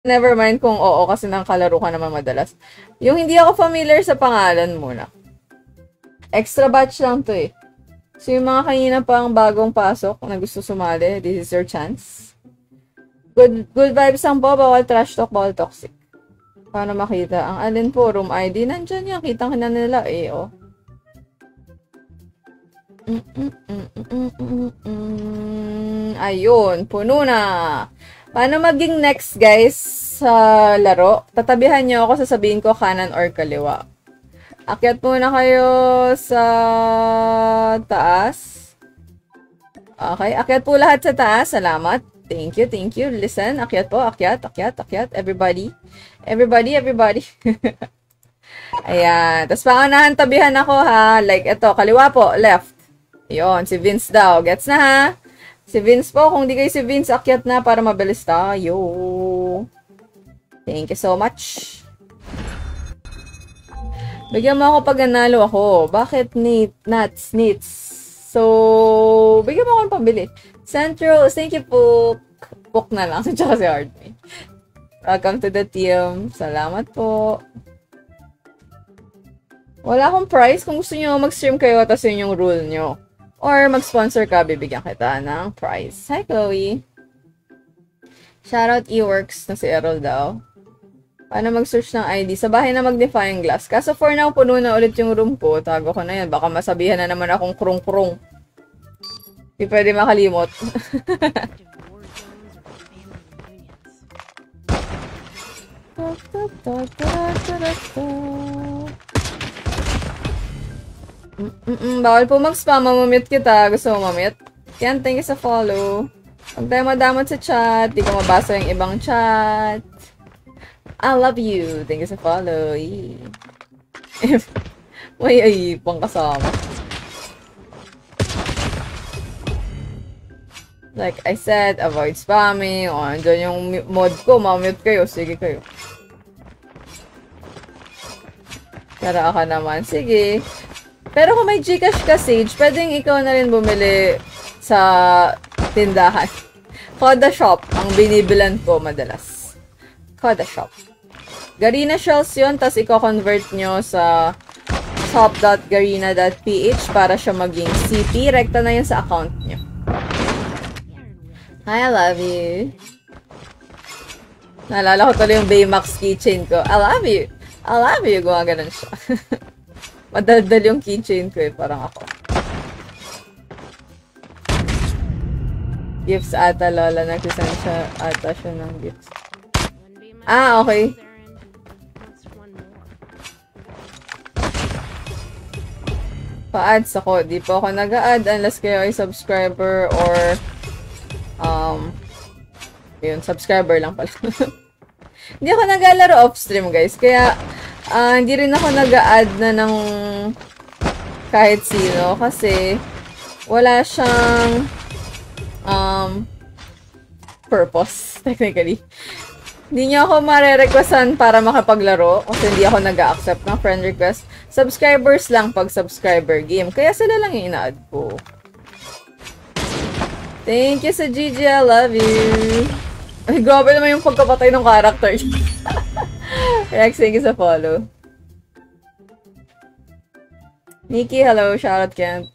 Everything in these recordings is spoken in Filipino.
Never mind kung oo kasi nang kalaro ka naman madalas. Yung hindi ako familiar sa pangalan muna. Extra batch lang to eh. So yung mga kanina pang bagong pasok na gusto sumali, this is your chance. Good vibes lang po, bawal trash talk, bawal toxic. Paano makita? Ang alin po, room ID, nandyan yan. Kitang na nila eh, oh. Ayun, puno na. Paano maging next, guys, sa laro? Tatabihan nyo ako, sasabihin ko kanan or kaliwa. Akyat muna kayo sa taas. Okay, akyat po lahat sa taas. Salamat. Thank you, thank you. Listen, akyat po, akyat, akyat, akyat. Everybody. Everybody, everybody. Ayan. Tapos pangunahan tabihan ako, ha. Like, ito, kaliwa po, left. Ayun, si Vince daw. Gets na, ha? Si Vince po, kung di kayo si Vince, akyat na para mabilis tayo. Thank you so much. Bigyan mo ako pag nanalo ako. Bakit nuts? So, bigyan mo ako ng pambili. Central, thank you po. Book na lang. Tsaka si Hardme. Welcome to the team. Salamat po. Wala akong price. Kung gusto nyo mag-stream kayo, tapos yun yung rule nyo. Or mag-sponsor ka, bibigyan kita ng prize. Hi, Chloe. Shoutout eWorks na si Errol daw. Paano mag-search ng ID? Sa bahay na magnifying glass. Kaso for now, puno na ulit yung room ko. Tago ko na yan. Baka masabihan na naman akong krung-krung. Hindi pwede makalimot. Bawal po mag-spam. Mamamute kita. Gusto mo mamute? Yan, thank you sa follow. Huwag tayo madamot sa chat. Di ko mabasa yung ibang chat. I love you. Thank you sa follow. May pang kasama. Like I said, avoid spamming. O, andyan yung mod ko. Mamute kayo. Sige kayo. Tara ka naman. Sige. Pero kung may Gcash ka, Sage, pwedeng ikaw na rin bumili sa tindahan. Koda Shop, ang binibilan ko madalas. Koda Shop. Garena shells yun, tas i-convert nyo sa shop.garena.ph para siya maging CP. Rekta na yun sa account nyo. Hi, I love you. Naalala ko tuloy yung Baymax keychain ko. I love you. I love you. Gumaganon siya. Madaldal yung keychain ko eh, parang ako. Gifts ata, Lola. Nagsisend siya ata siya ng gifts. Ah, okay. Pa-ads ako. Di po ako nag-a-add unless kayo ay subscriber or yun, subscriber lang pala. Hindi ako naglalaro off-stream, guys. Kaya hindi rin ako nag-a-add na ng kahit sino kasi wala siyang purpose, technically. Hindi niyo ako mare-requestan para makapaglaro kasi hindi ako nag-a-accept ng friend request. Subscribers lang pag subscriber game. Kaya sila lang yung ina-add ko. Thank you sa Gigi. I love you. Ay, grabe naman yung pagkapatay ng character. Rex, thank you sa follow. Nikki, hello. Shoutout Kent.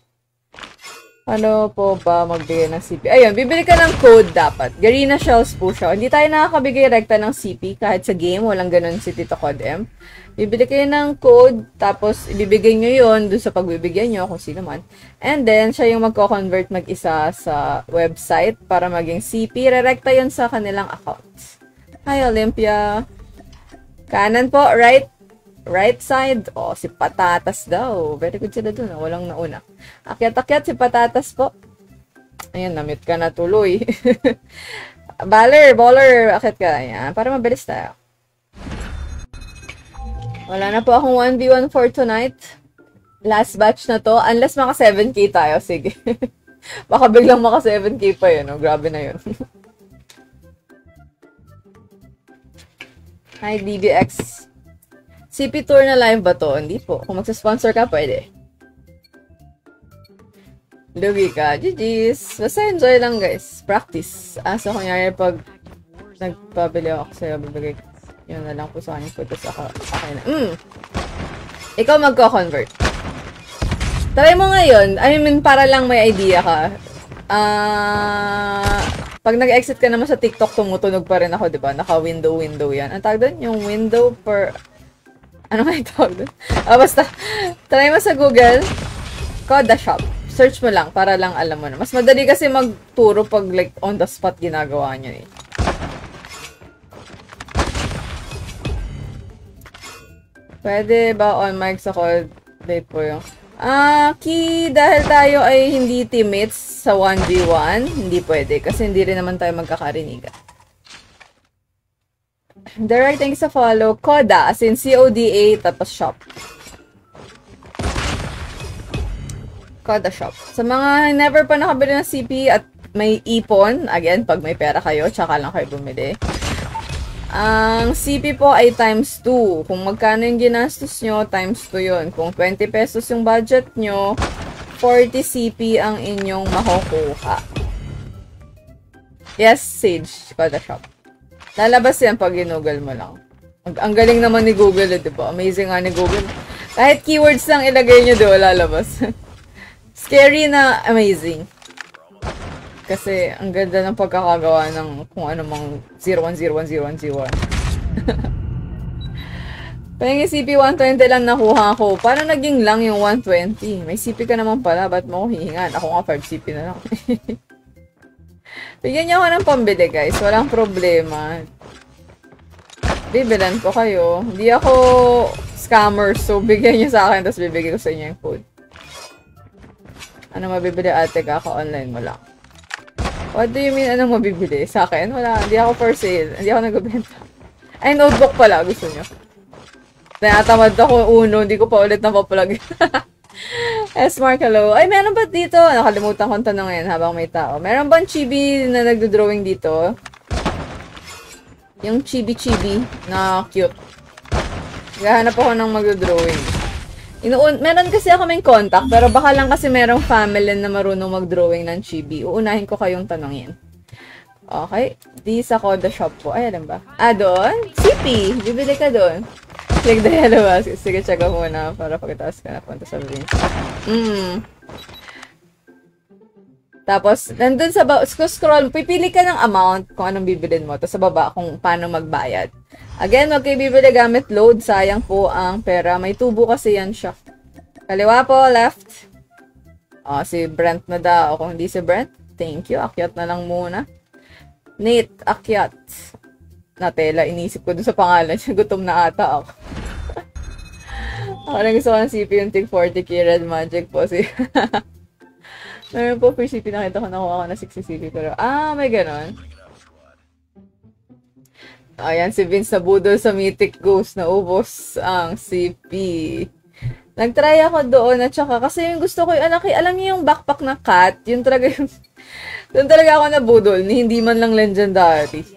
Ano po ba magbigay ng CP? Ayun, bibili ka ng code dapat. Garena shells po siya. Hindi tayo nakakabigay rekta ng CP kahit sa game. Walang ganun si Tito Codem. Bibili kayo ng code, tapos ibibigay nyo yun dun sa pagbibigyan nyo, kung sino man. And then, siya yung magko-convert mag-isa sa website para maging CP. Rerekta yun sa kanilang accounts. Hi, Olympia. Kanan po, right? Right side. Oh, si Patatas daw. Very good sila dun. Walang nauna. Akyat-akyat si Patatas po. Ayan, na-mute ka na tuloy. Baller. Akyat ka. Ayan, para mabilis tayo. Wala na po akong 1v1 for tonight. Last batch na to. Unless maka 7k tayo. Sige. Baka biglang maka 7k pa yun. Oh. Grabe na yun. Hi, DBX. CP Tour na live ba to? Hindi po. Kung magsa-sponsor ka, pwede. Lugi ka. GG's. Basta enjoy lang, guys. Practice. So, kunyari pag nagpabili ako sa'yo, bibigay yun na lang po sa akin po, tapos ako na. Ikaw magko-convert. Try mo ngayon, I mean, para lang may idea ka. Pag nag-exit ka naman sa TikTok, tumutunog pa rin ako, diba? Naka-window yan. Ang tawag doon? Yung window per... Ano nga yung tawag doon? Basta, try mo sa Google, Coda Shop. Search mo lang, para lang alam mo na. Mas madali kasi magturo pag like on the spot ginagawa nyo eh. Pwede ba on mic sa call? Date po yung... Key, dahil tayo ay hindi teammates sa 1v1, hindi pwede. Kasi hindi rin naman tayo magkakarinigan. Direct, thanks sa follow. Coda, as in C-O-D-A, tapos shop. Coda shop. Sa mga never pa nakabili ng CP at may ipon, again, pag may pera kayo, tsaka lang kayo bumili. Ang CP po ay times 2. Kung magkano yung ginastos nyo, times 2 yun. Kung 20 pesos yung budget nyo, 40 CP ang inyong makukuha. Yes, Sage. Coda shop. Lalabas yan pag ginoogle mo lang. Ang galing naman ni Google, diba? Amazing nga ni Google. Kahit keywords lang ilagay nyo, diba? Lalabas. Scary na amazing. Kasi ang ganda ng pagkakagawa ng kung ano mang 01010101. Pahingin CP 120 lang nakuha ko. Paano naging lang yung 120? May CP ka naman pala. Ba't mo ko hihingan? Ako nga 5 CP na lang. Bigyan niyo ako ng pambili guys. Walang problema. Bibilan ko kayo. Hindi ako scammer. So bigyan niyo sa akin. Tapos bibigay ko sa inyo yung code. Ano mabibili ate? Kaka-online mo lang. What do you mean, anong mabibili? Sa akin? Wala, hindi ako for sale. Hindi ako nagbebenta. Ay, notebook pala, gusto nyo. Tinatamad ako uno, hindi ko pa ulit napaplug. S-Mark, hello. Ay, meron ba dito? Nakalimutan kong tanongin habang may tao. Meron bang chibi na nagdo-drawing dito? Yung chibi-chibi na cute. Gahanap ako ng magdo-drawing. Meron kasi ako may contact, pero baka lang kasi merong family na marunong mag-drawing ng chibi. Uunahin ko kayong tanongin. Okay. Di sa Coda Shop po. Ay, alam ba? Doon? CP! Bibili ka doon. Click the yellow mask. Sige, check ko muna para pagkataas ka na punta sa link. Tapos, nandun sa scroll, pipili ka ng amount kung anong bibilin mo. Tapos sa baba, kung paano magbayad. Again, wag kayo bibili gamit load. Sayang po ang pera. May tubo kasi yan siya. Kaliwa po, left. Si Brent na daw. Kung hindi si Brent, thank you. Akyat na lang muna. Nate, akyat. Natela, inisip ko dun sa pangalan niya. Gutom na ata ako. Ako na gusto ko ng CP yung Tig 40k Red Magic po. Meron po free CP. Nakita ko nakuha ko na 60 CP. Pero, may ganon. Ayan, si Vince nabudol sa Mythic Ghost na ubos ang CP. Nagtry ako doon at saka kasi yung gusto ko yung alam niyo yung backpack na cat, yun talaga yung doon talaga ako nabudol, hindi man lang legendary.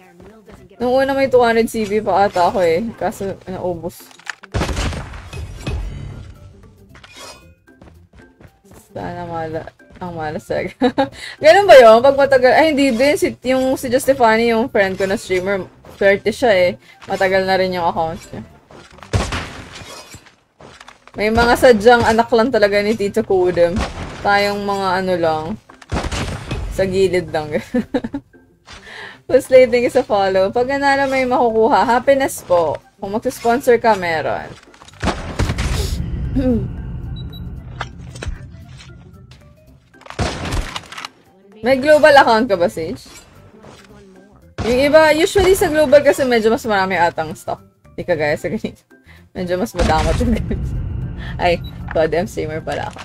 Nung una may 200 CP pa ata ako eh, kaso naubos. Sana ang malasag. Ganun ba yun? Pag matagal, hindi din, yung si Justifani, yung friend ko na streamer, 30 siya eh. Matagal na rin yung account niya. May mga sadyang anak lang talaga ni Tito Kudem. Tayong mga ano lang. Sa gilid lang. Slating is a follow. Pag nanalo may makukuha, happiness po. Kung mag-sponsor ka, meron. May global account ka ba, Sage? Yung iba, usually sa global kasi medyo mas marami atang stock. Hindi kagaya sa ganito. Medyo mas madamot yung ganito. Ay, God, streamer pala ako.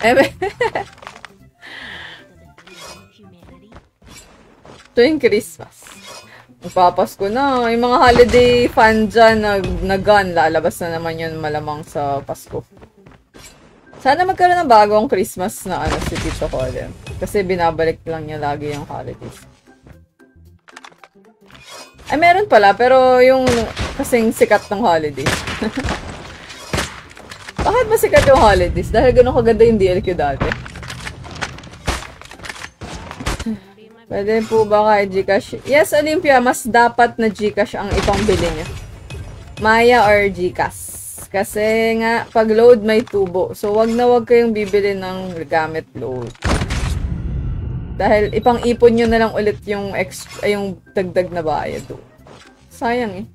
Tuwing Christmas. Magpapasko na. Yung mga holiday fan dyan na gun, lalabas na naman yun malamang sa Pasko. Sana magkaroon ng bagong Christmas na si Tito Colin. Kasi binabalik lang niya lagi yung holidays. Ay, meron pala, pero yung kasing sikat ng holidays. Bakit ba sikat yung holidays? Dahil ganun kaganda yung DLQ dati. Pwede po ba kay Gcash? Yes, Olympia, mas dapat na Gcash ang ipambili niya. Maya or Gcash. Kasi nga, pag load may tubo. So, wag na wag kayong bibili ng gamit load. Dahil ipang-ipon nyo na lang ulit yung yung dagdag na bayad doon. Sayang eh.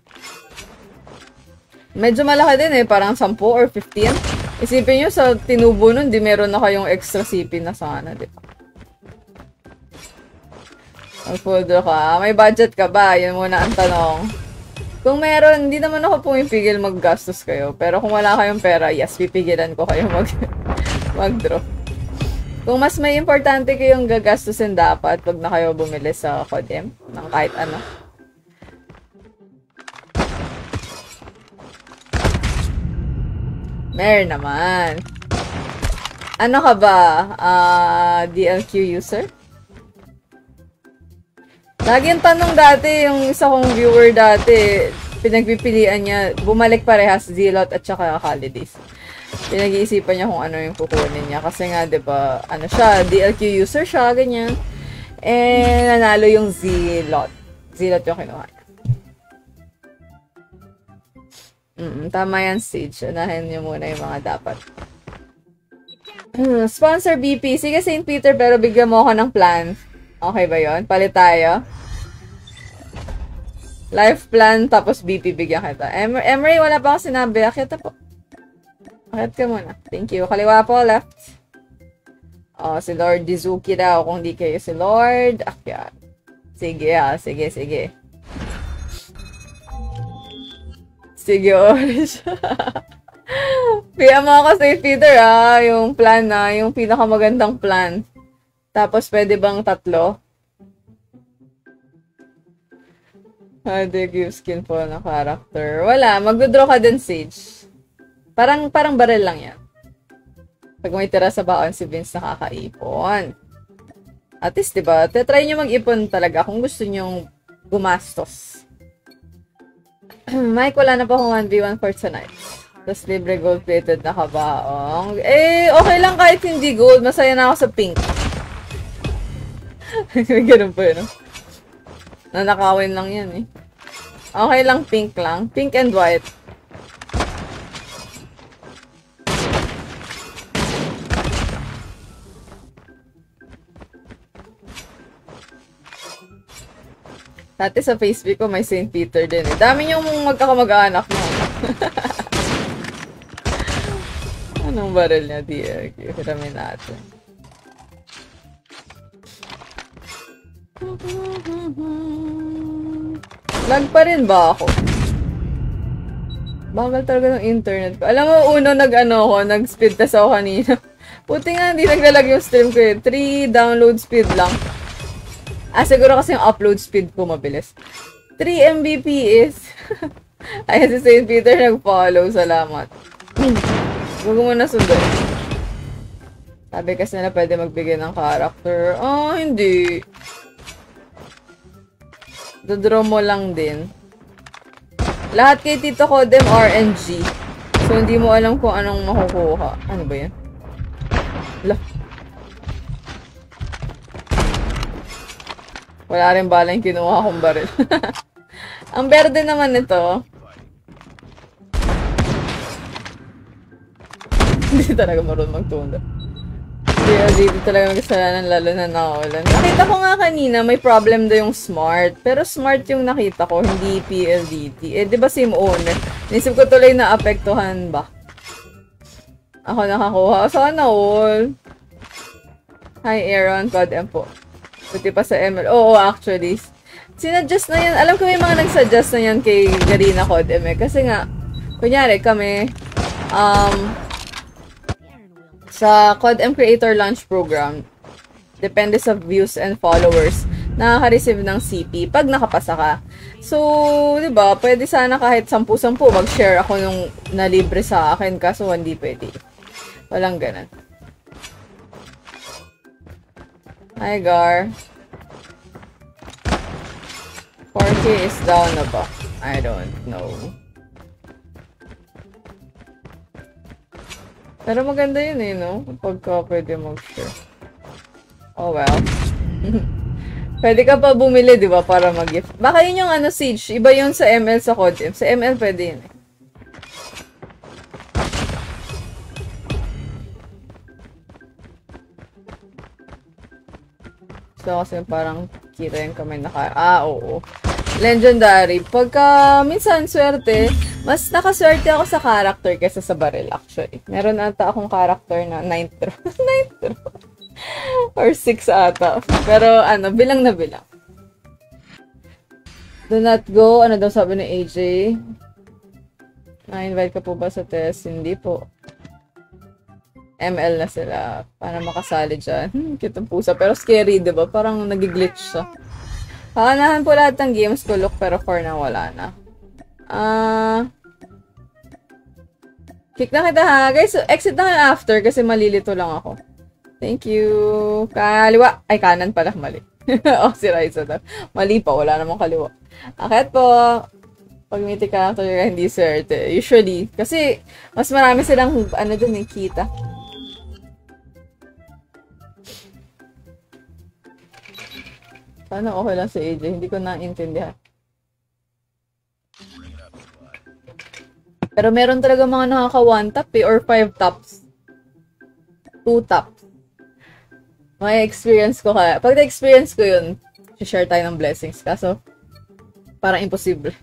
Medyo malaki din eh, parang 10 or 15. Isipin nyo sa tinubo nun, di meron na kayong extra CP na sana, di ba? Mag-full draw ka. May budget ka ba? Yan muna ang tanong. Kung meron, hindi naman ako pumipigil maggastos kayo. Pero kung wala kayong pera, yes, pipigilan ko kayo mag-draw. Kung mas may importante kayong gagastusin dapat, wag na kayo bumili sa Codem ng kahit ano. Meron naman. Ano ka ba? DLQ user? Laging tanong dati, yung isa kong viewer dati, pinagpipilian niya, bumalik parehas, Zilot at saka Holidays. Pinag-iisipan niya kung ano yung kukunin niya. Kasi nga, diba, ano siya, DLQ user siya, ganyan. And, nanalo yung Zilot. Zilot yung kinuha niya. Tama yan, Sage. Unahin niyo muna yung mga dapat. Sponsor BP. Sige, St. Peter, pero bigyan mo ako ng plan. Okay ba yon? Palit tayo. Life plan, tapos BP bigyan kita. Emery, wala pa akong sinabi. Akit po. Akit ka muna. Thank you. Kaliwa po, left. Oh, si Lord Dizuki daw. Kung di kayo si Lord. Akyat. Sige, sige, sige. Sige, orange. PM mo ako sa Peter, yung plan na, yung pinakamagandang plan. Tapos, pwede bang 3? They give skin po na character. Wala, magdodraw ka din, Sage. Parang barrel lang yan. Pag may tira sa baon, si Vince nakakaipon. At least, diba, try nyo mag-ipon talaga kung gusto nyo gumastos. Mike, wala na pa akong 1v1 for tonight. Tapos libre gold-plated na kabaong. Eh, okay lang kahit hindi gold. Masaya na ako sa pink. Ganun po yun, no? Nanakawin lang yan, eh. Okay lang, pink lang. Pink and white. Dati sa Facebook ko may St. Peter din eh. Dami niyong magkakamag-anak mo. Anong barrel niya? DRQ. Hiramin natin. Lag pa rin ba ako? Bagal talaga ng internet ko. Alam mo, nag-speed test ako kanina. Puti nga, hindi naglalag yung stream ko eh. 3 download speed lang. Siguro kasi yung upload speed ko mabilis. 3 Mbps. Ayan si St. Peter nag-follow. Salamat. Huwag mo na sundan. Sabi kasi na pwede magbigay ng character. Hindi. Dodraw mo lang din. Lahat kay Tito Codem RNG. So, hindi mo alam kung anong makukuha. Ano ba yan? Wala rin bala yung kinuha kong baril. Ang berde naman nito. Hindi talaga marunong magtunda. Dito talaga magkasalanan lalo na nakaulan. Nakita ko nga kanina may problem daw yung smart. Pero smart yung nakita ko, hindi PLDT. Eh, di ba same owner? Nisip ko tuloy na apektuhan ba? Ako nakakuha. Sana all. Hi Aaron, God po. Buti pa sa ML. Oo, actually. Sinadjust na yan. Alam ko may mga nagsuggest na yan kay Garena Codem eh. Kasi nga, kunyari kami, sa Codem Creator Launch Program, depende sa views and followers, nakaka-receive ng CP pag nakapasa ka. So, di ba, pwede sana kahit 10-10 mag-share ako nung nalibre sa akin, kaso hindi pwede. Walang ganun. Hi, Gar. 4K is down na ba? I don't know. Pero maganda yun eh, no? Pagka pwede mag-share. Oh well. Pwede ka pa bumili, di ba, para mag-gift. Baka yun yung ano, Siege. Iba yun sa ML sa Kodim. Sa ML pwede yun eh. So, kasi parang kita yung kamay naka... oo. Legendary. Pagka minsan swerte, mas nakaswerte ako sa character kaysa sa barrel, actually. Meron ata akong character na 9th row. 9th row. Or 6 ata. Pero, ano, bilang na bilang. Do not go. Ano daw sabi ni AJ? Na-invite ka po ba sa test? Hindi po. ML na sila. Para makasali dyan. Cute ang pusa. Pero scary, diba? Parang nag-glitch siya. Kakanahan po lahat ng games ko, look, pero for now, wala na. Kick na kita ha. Guys, so exit na kayo after kasi malilito lang ako. Thank you. Kaliwa. Ay, kanan pala. Mali. Oh, si Raisa daw. Mali pa. Wala namang kaliwa. Akit po. Pag mythic character ka, hindi swerte. Usually. Kasi, mas marami silang, ano dun, kita. Sana okay lang si AJ. Hindi ko naintindihan. Pero meron talaga mga nakaka 1 tap eh, or 5 taps. 2 taps. May experience ko kaya. Pag na-experience ko yun, share tayo ng blessings. Kaso, parang imposible.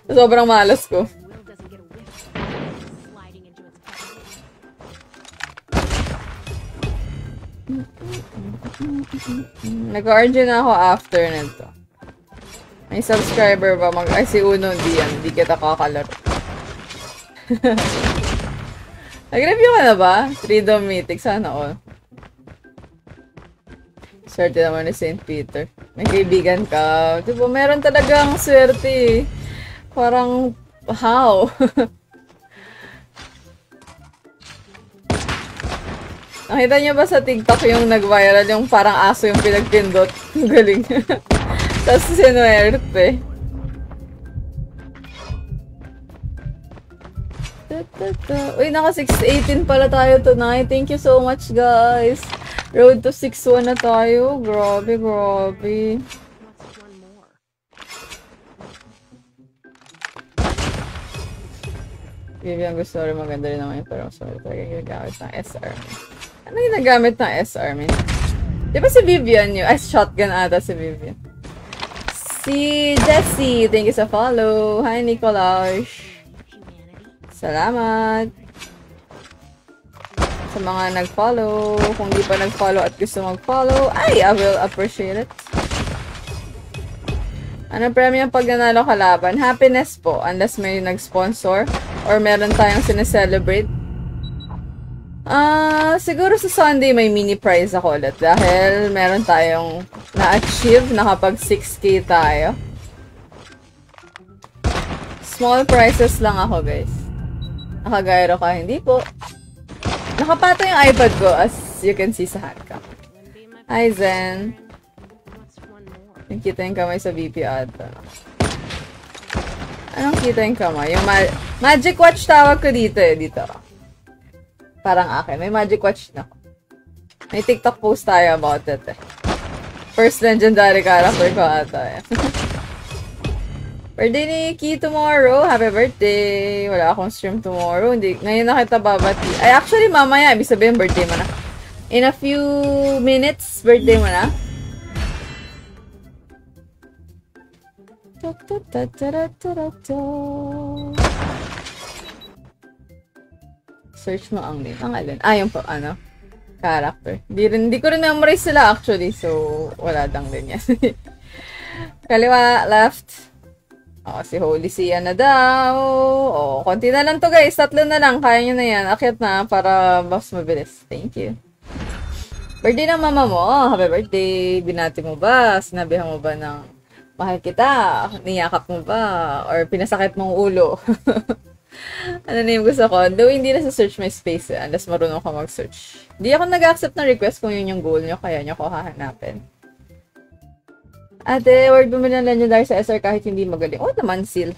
Sobrang malas ko. Nag-RG na ako after nito. May subscriber ba? Ay, si Uno, hindi yan. Hindi kita kakalaro. Nag-review ka na ba? Freedom Mythic. Sana all. Swerte naman ni St. Peter. May kaibigan ka. Diba, meron talagang swerte. Parang, how? Nakita niyo ba sa TikTok yung nag-viral yung parang aso yung pinagpindot? Galing. Tapos sinuwerte. Uy, naka 618 pala tayo tonight. Thank you so much, guys. Road to 6-1 na tayo. Grabe, grabe. Vivian, gusto rin maganda rin naman yung pero sorry talaga ginagamit ng SR. Ano yung nagamit ng SR, man? Di ba si Vivian yun? Ay, shotgun ata si Vivian. Si Jessie, thank you sa follow. Hi, Nicolaj. Salamat. Sa mga nag-follow. Kung di pa nag-follow at gusto mag-follow, ay, I will appreciate it. Anong premyo pag nanalo kalaban? Happiness po, unless may nag-sponsor or meron tayong sineselebrate. Siguro sa Sunday may mini prize ako ulit dahil meron tayong na-achieve, nakapag 6K tayo. Small prizes lang ako, guys. Nakagairo ka? Hindi po. Nakapato yung iPad ko as you can see sa handcam. Hi, Zen. Nakita yung kamay sa VP ata. Anong kita yung kamay? Yung Magic Watch tawag ko dito eh. Dito. Parang akin. May Magic Watch na. May TikTok post tayo about it eh. First legendary character ko ata eh. Birthday ni Ki tomorrow. Happy birthday. Wala akong stream tomorrow. Hindi. Ngayon na kita babati. Ay, actually, mamaya. Ibig sabihin, birthday mo na. In a few minutes, birthday mo na. Search mo ang name. Ang alin? Ah, yung po, ano? Character. Hindi ko rin memorize sila actually. So, wala lang din yan. Kaliwa, left. Oh, si Holy Sia na daw. Oh, konti na lang to guys. 3 na lang. Kaya nyo na yan. Akyat na para mas mabilis. Thank you. Birthday ng mama mo. Happy birthday. Binati mo ba? Sinabihan mo ba ng mahal kita? Niyakap mo ba? Or pinasakit mong ulo? Ano na yung gusto ko? Though hindi na sa search my space eh, unless marunong ka mag-search. Hindi ako nag-accept ng request kung yun yung goal nyo, kaya nyo ko hahanapin. Ate, word bumili ng legendary sa SR kahit hindi magaling. Oh, naman, seal.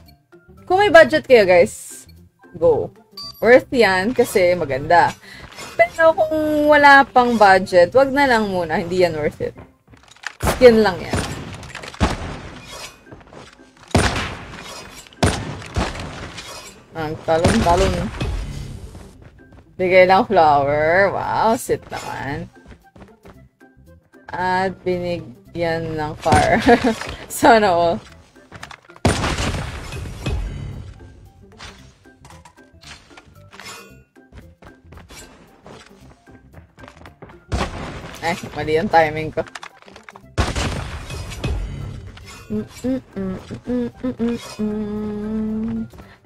Kung may budget kayo, guys, go. Worth yan kasi maganda. Pero kung wala pang budget, wag na lang muna. Hindi yan worth it. Skin lang yan. Ang talon-talon. Bigay lang flower. Wow, sit naman. At binigyan ng car. Sana all. Ay, mali yung timing ko.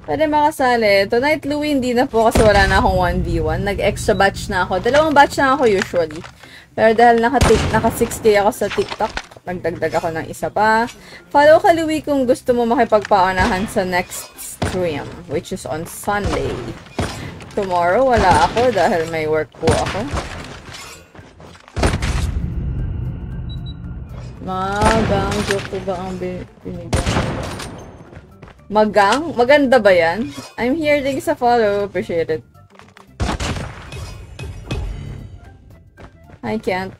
Pwede makasali. Tonight, Louie, hindi na po kasi wala na akong 1v1. Nag-extra batch na ako. 2 batch na ako usually. Pero dahil naka 6K ako sa TikTok, nagdagdag ako ng isa pa. Follow ka, Louie, kung gusto mo makipagpaunahan sa next stream, which is on Sunday. Tomorrow, wala ako dahil may work po ako. Magang, joke ko ba ang binigyan? Magang? Maganda ba yan? I'm here, thank you sa follow. Appreciate it. I can't.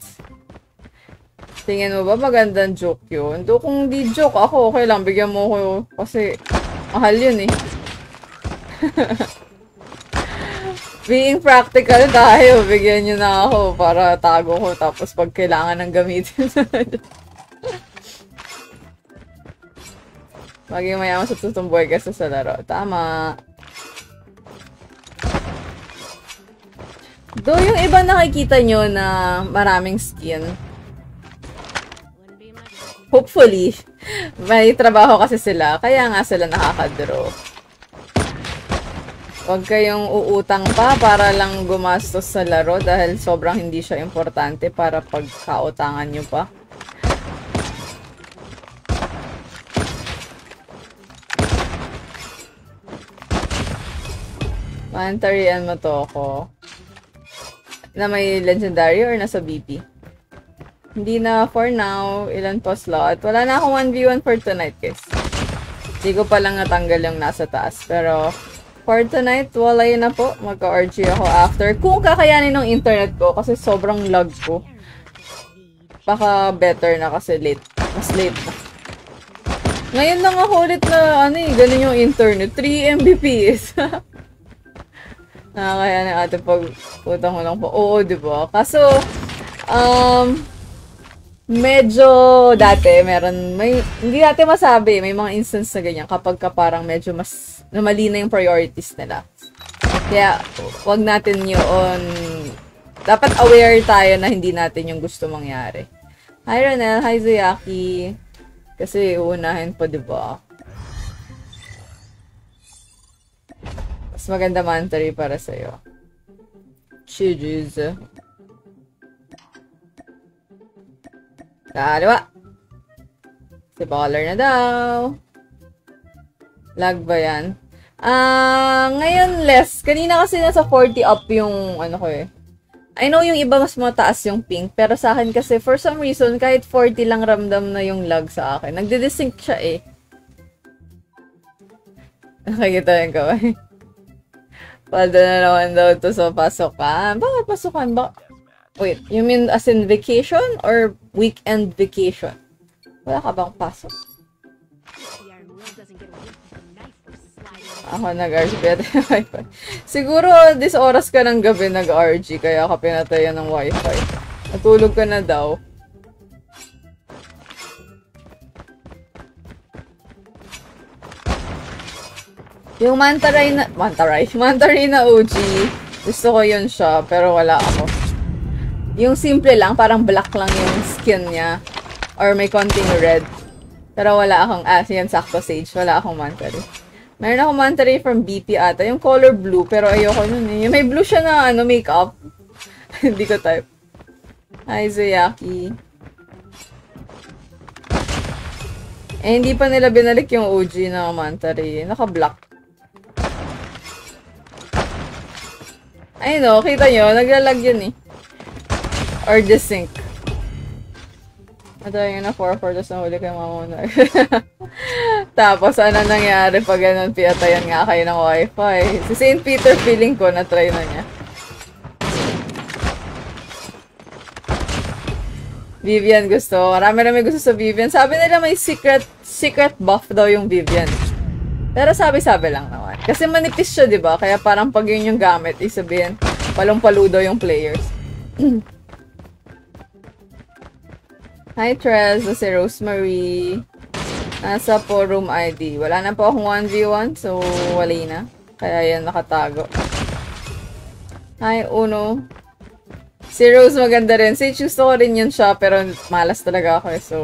Tingin mo ba magandang joke yun? Do kung di joke ako, okay lang. Bigyan mo ko kasi mahal yun eh. Being practical tayo, bigyan nyo na ako para tago ko tapos pag kailangan ng gamitin. Maging mayaman sa tutumboy kasi sa laro. Tama. Do yung iba nakikita nyo na maraming skin. Hopefully, may trabaho kasi sila. Kaya nga sila nakakadraw. Huwag kayong uutang pa para lang gumastos sa laro dahil sobrang hindi siya importante para pagkautangan nyo pa. Mantarian mo to ako. Na may legendary or nasa BP? Hindi na for now. Ilan po slot? Wala na akong 1v1 for tonight, guys. Hindi ko pa lang natanggal yung nasa taas. Pero, for tonight, wala yun na po. Magka-RG ako after. Kung kakayanin ng internet ko, kasi sobrang lag ko. Baka better na kasi late. Mas late na. Ngayon lang ako ulit na, ganun yung internet. 3 Mbps. Nakakaya na ate pag utang mo lang po. Oo, diba? Kaso, medyo dati, hindi natin masabi, may mga instance na ganyan kapag ka parang medyo mas mali na yung priorities nila. Kaya, wag natin yun, dapat aware tayo na hindi natin yung gusto mangyari. Hi Ronel, hi Zuyaki. Kasi uunahin po, diba? Mas maganda mantari para sa'yo. Cheers. Kaliwa. Si baller na daw. Lag ba yan? Ngayon less. Kanina kasi nasa 40 up yung ano ko eh. I know yung iba mas mataas yung ping. Pero sa akin kasi for some reason kahit 40 lang ramdam na yung lag sa akin. Nagde-desync siya eh. Nakikita yung kaway. Paldo na naman daw to sa pasukan. Bakit pasukan ba? Wait, you mean as in vacation or weekend vacation? Wala ka bang pasok? Ako nag-RG. Siguro, this oras ka ng gabi nag-RG, kaya ka pinatayan ng wifi. Natulog ka na daw. Yung Mantaray na OG, gusto ko yun siya, pero wala ako. Yung simple lang, parang black lang yung skin niya. Or may konting red. Pero wala akong, yan sakto Sage, wala akong Mantaray. Meron akong Mantaray from BP ata, yung color blue, pero ayoko nun eh. Yung may blue siya na, makeup. Hindi ko type. Hi, Zuyaki. Eh, hindi pa nila binalik yung OG na Mantaray. Naka-black. Ay no, kita nyo, naglalag yun eh. Or desync. Ito yung na 4-4, tapos nahuli kayo mamuna. Tapos ano nangyari pag ganun, pinatayan nga kayo ng wifi. Si St. Peter feeling ko, na-try na niya. Vivian gusto. Marami gusto sa Vivian. Sabi nila may secret buff daw yung Vivian. Pero sabi-sabi lang naman. Kasi manipis siya, di ba? Kaya parang pag yun yung gamit, isabihin, palong-paludo yung players. Hi, Trez. Si Rosemary. Nasa forum ID. Wala na po akong 1v1, so wali na. Kaya yan, nakatago. Hi, Uno. Si Rose maganda rin. Si gusto ko rin yun siya, pero malas talaga ako eh, so...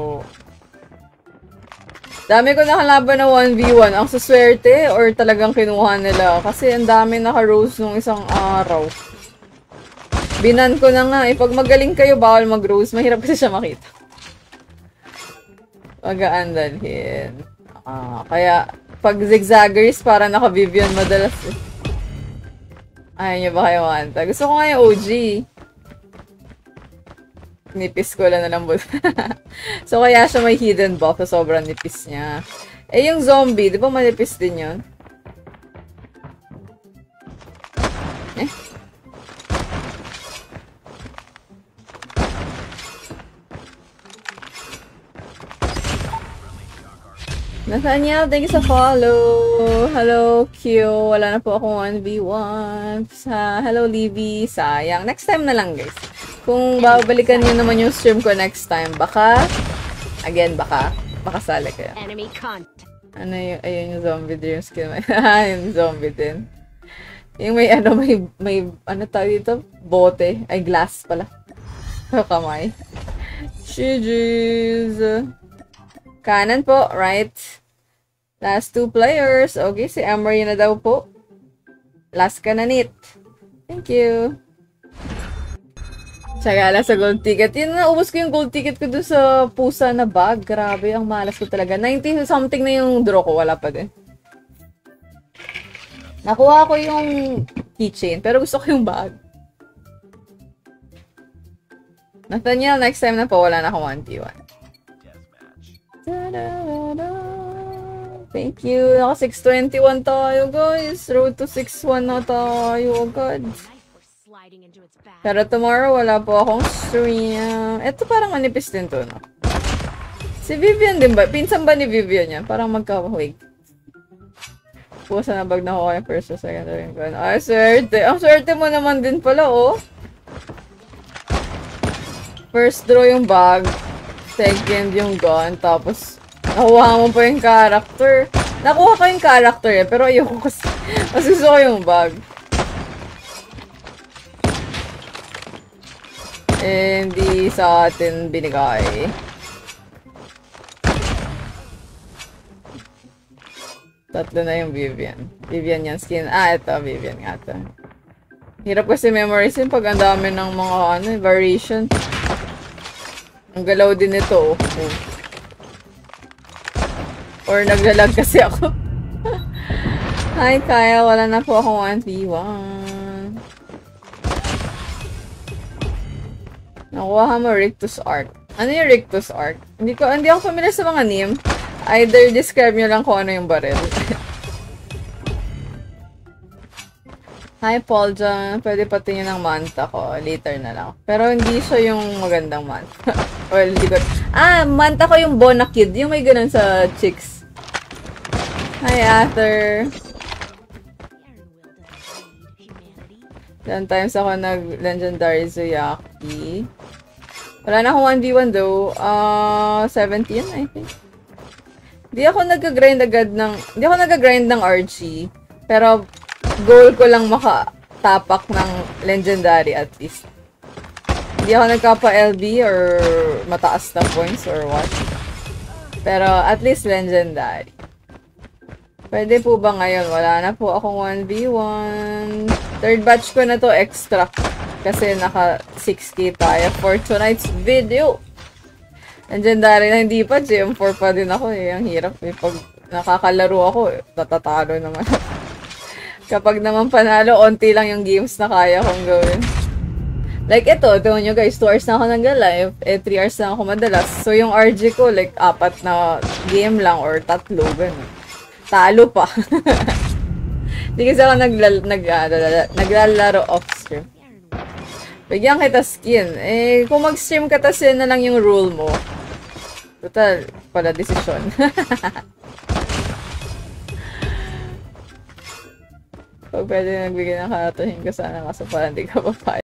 Dami ko nakalaban na 1v1. Ang suswerte or talagang kinuha nila. Kasi ang dami naka-Rose nung isang araw. Binan ko na nga. Pag magaling kayo, bawal mag-Rose. Mahirap kasi siya makita. Magaan dalhin. Kaya, pag zigzaggers, para naka-Vivian madalas eh. Ayaw niyo ba kayo manta? Gusto ko nga yung OG. Nipis ko lang na lang buto. So, kaya siya may hidden buff na sobrang nipis niya. Eh, yung zombie, di ba manipis din yun? Eh? Nathaniel, thank you sa follow. Hello, Q. Wala na po akong 1v1. Hello, Libby. Sayang. Next time na lang, guys. Kung babalikan niyo naman yung stream ko next time, baka sali kayo. Ano yung, ayun yung zombie dream skin. Yung zombie din. Yung may ano tawag dito? Bote. Ay, glass pala. Kamay. GG's. Kanan po, right? Last 2 players. Okay, si Emery na daw po. Last ka na, Nit. Thank you. Tsagala sa gold ticket. Yun, naubos ko yung gold ticket ko dun sa pusa na bag. Grabe, ang malas ko talaga. 90 something na yung draw ko. Wala pa din. Nakuha ko yung keychain, pero gusto ko yung bag. Nathaniel, next time na po, wala na akong 1v1. Thank you. Naka 621 tayo, guys. Road to 6-1 na tayo agad. Pero tomorrow, wala po akong stream. Ito parang manipis din to, no? Si Vivian din ba? Pinsan ba ni Vivian yan? Parang magkawig. Pusa na bag na ako kaya first o second ring ko. Ay, swerte. Ang swerte mo naman din pala, oh. First draw yung bag. Second yung gun. Tapos, nakuha mo pa yung character. Nakuha ko yung character eh. Pero ayoko kasi. Mas gusto ko yung bag. Eh, hindi sa atin binigay. Tatlo na yung Vivian. Vivian yan skin. Ito. Vivian nga ito. Hirap kasi memorize yun pag ang dami ng mga variation. Ang galaw din ito. Oh. Or naglalag kasi ako. Hi Kyle. Wala na po akong 1v1. Nakuha mo Rictus Arc. Ano yung Rictus Arc? Hindi ako familiar sa mga name. Either describe nyo lang kung ano yung baril. Hi Paul John. Pwede patingin ng manta ko. Later na lang. Pero hindi siya yung magandang manta. Well, hindi ko... manta ko yung Bona Kid. Yung may ganun sa chicks. Hi Arthur. Sometimes ako nag-legendary Zuyaki. Wala na akong 1v1 though. 17, I think. Hindi ako nag-grind ng RG. Pero, goal ko lang makatapak ng legendary at least. Hindi ako nagkapa-LB or mataas na points or what. Pero, at least legendary. Pwede po ba ngayon? Wala na po akong 1v1. Third batch ko na to extra. Kasi naka 6k tayo for tonight's video. Legendary na hindi pa. GM4 pa din ako eh. Ang hirap eh. Pag nakakalaro ako, natatalo naman. Kapag naman panalo, onti lang yung games na kaya kong gawin. Like ito, tingnan nyo guys, 2 hours na ako nag-live. 3 hours na ako madalas. So yung RG ko, like 4 na game lang or 3, ganun. Talo pa. Hindi kasi ako naglalaro off-stream. Bigyan kita skin. Eh, kung mag-stream ka, tas yun na lang yung rule mo. Total, pala desisyon. Pag pwede nagbigay ng karatuhin ka sana kaso parang di ka papayag.